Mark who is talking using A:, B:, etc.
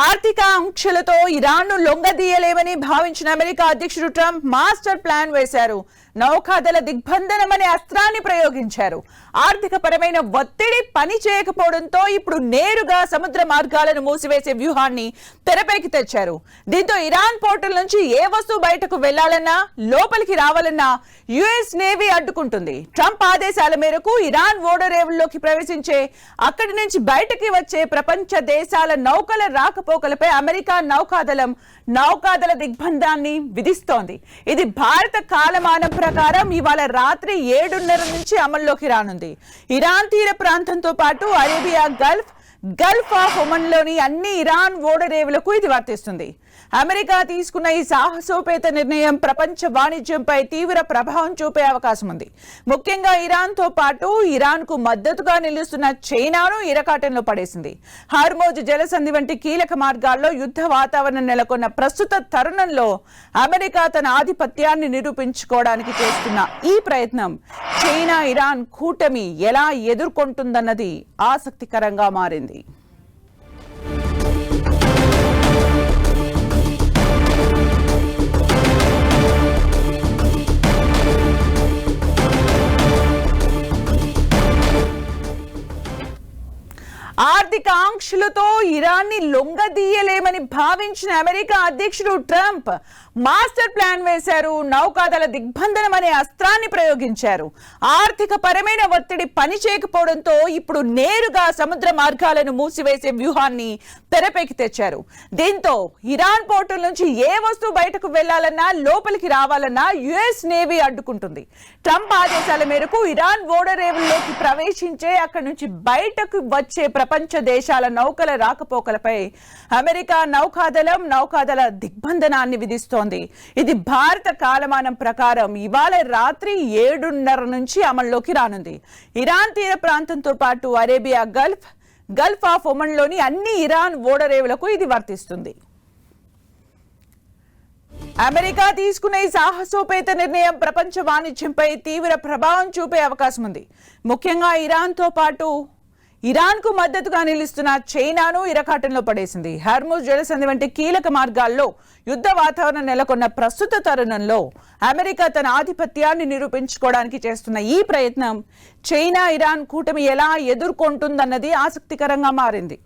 A: ఆర్థిక ఆంక్షలతో ఇరాన్ను లొంగదీయలేమని భావించిన అమెరికా అధ్యక్షుడు ట్రంప్ మాస్టర్ ప్లాన్ వేశారు. నౌకాదళ దిగ్బంధనం అనే అస్త్రాన్ని ప్రయోగించారు. ఆర్థిక పరమైన ఒత్తిడి పని చేయకపోవడంతో ఇప్పుడు నేరుగా సముద్ర మార్గాలను మూసివేసే వ్యూహాన్ని తెరపైకి తెచ్చారు. దీంతో ఇరాన్ పోర్టుల నుంచి ఏ వస్తువు బయటకు వెళ్లాలన్నా లోపలికి రావాలన్నా యుఎస్ నేవీ అడ్డుకుంటుంది. ట్రంప్ ఆదేశాల మేరకు ఇరాన్ ఓడరేవుల్లోకి ప్రవేశించే అక్కడి నుంచి బయటకి వచ్చే ప్రపంచ దేశాల నౌకల రాకపోకలపై అమెరికా నౌకాదళ దిగ్బంధాన్ని విధిస్తోంది. ఇది భారత కాలమానం ప్రకారం ఇవాళ రాత్రి 7:30 నుంచి అమల్లోకి రానుంది. ఇరాన్ తీర ప్రాంతంతో పాటు అరేబియా గల్ఫ్ ఆఫ్ ఒమన్లోని అన్ని ఇరాన్ ఓడరేవులకు ఇది వర్తిస్తుంది. అమెరికా తీసుకున్న ఈ సాహసోపేత నిర్ణయం ప్రపంచ వాణిజ్యంపై తీవ్ర ప్రభావం చూపే అవకాశం ఉంది. ముఖ్యంగా ఇరాన్తో పాటు ఇరాన్కు మద్దతుగా నిలుస్తున్న చైనాను ఇరకాటంలో పడేసింది. హార్మోజ్ జలసంధి వంటి కీలక మార్గాల్లో యుద్ధ వాతావరణం నెలకొన్న ప్రస్తుత తరుణంలో అమెరికా తన ఆధిపత్యాన్ని నిరూపించుకోవడానికి చేస్తున్న ఈ ప్రయత్నం చైనా ఇరాన్ కూటమి ఎలా ఎదుర్కొంటుందన్నది ఆసక్తికరంగా మారింది. ఆర్థిక ఆంక్షలతో ఇరాన్ని లొంగదీయలేమని భావించిన అమెరికా అధ్యక్షుడు ట్రంప్ మాస్టర్ ప్లాన్ వేశారు. నౌకాదళ దిగ్బంధనం అనే అస్త్రాన్ని ప్రయోగించారు. ఆర్థిక పరమైన ఒత్తిడి పని చేయకపోవడంతో ఇప్పుడు నేరుగా సముద్ర మార్గాలను మూసివేసే వ్యూహాన్ని తెరపైకి తెచ్చారు. దీంతో ఇరాన్ పోర్టుల నుంచి ఏ వస్తువు బయటకు వెళ్లాలన్నా లోపలికి రావాలన్నా యుఎస్ నేవీ అడ్డుకుంటుంది. ట్రంప్ ఆదేశాల మేరకు ఇరాన్ ఓడరేవుల్లోకి ప్రవేశించే అక్కడి నుంచి బయటకు వచ్చే ప్రపంచ దేశాల నౌకల రాకపోకలపై అమెరికా నౌకాదళ దిగ్బంధనాన్ని విధిస్తోంది. ఇది భారత కాలమానం ప్రకారం ఇవాళ రాత్రి 7:30 నుంచి అమల్లోకి రానుంది. ఇరాన్ తీర ప్రాంతంతో పాటు అరేబియా గల్ఫ్ ఆఫ్ ఒమన్లోని అన్ని ఇరాన్ ఓడరేవులకు ఇది వర్తిస్తుంది. అమెరికా తీసుకున్న ఈ సాహసోపేత నిర్ణయం ప్రపంచ వాణిజ్యంపై తీవ్ర ప్రభావం చూపే అవకాశం ఉంది. ముఖ్యంగా ఇరాన్తో పాటు ఇరాన్కు మద్దతుగా నిలుస్తున్న చైనాను ఇరకాటంలో పడేసింది. హార్మోజ్ జలసంధి వంటి కీలక మార్గాల్లో యుద్ధ వాతావరణం నెలకొన్న ప్రస్తుత తరుణంలో అమెరికా తన ఆధిపత్యాన్ని నిరూపించుకోవడానికి చేస్తున్న ఈ ప్రయత్నం చైనా ఇరాన్ కూటమి ఎలా ఎదుర్కొంటుందన్నది ఆసక్తికరంగా మారింది.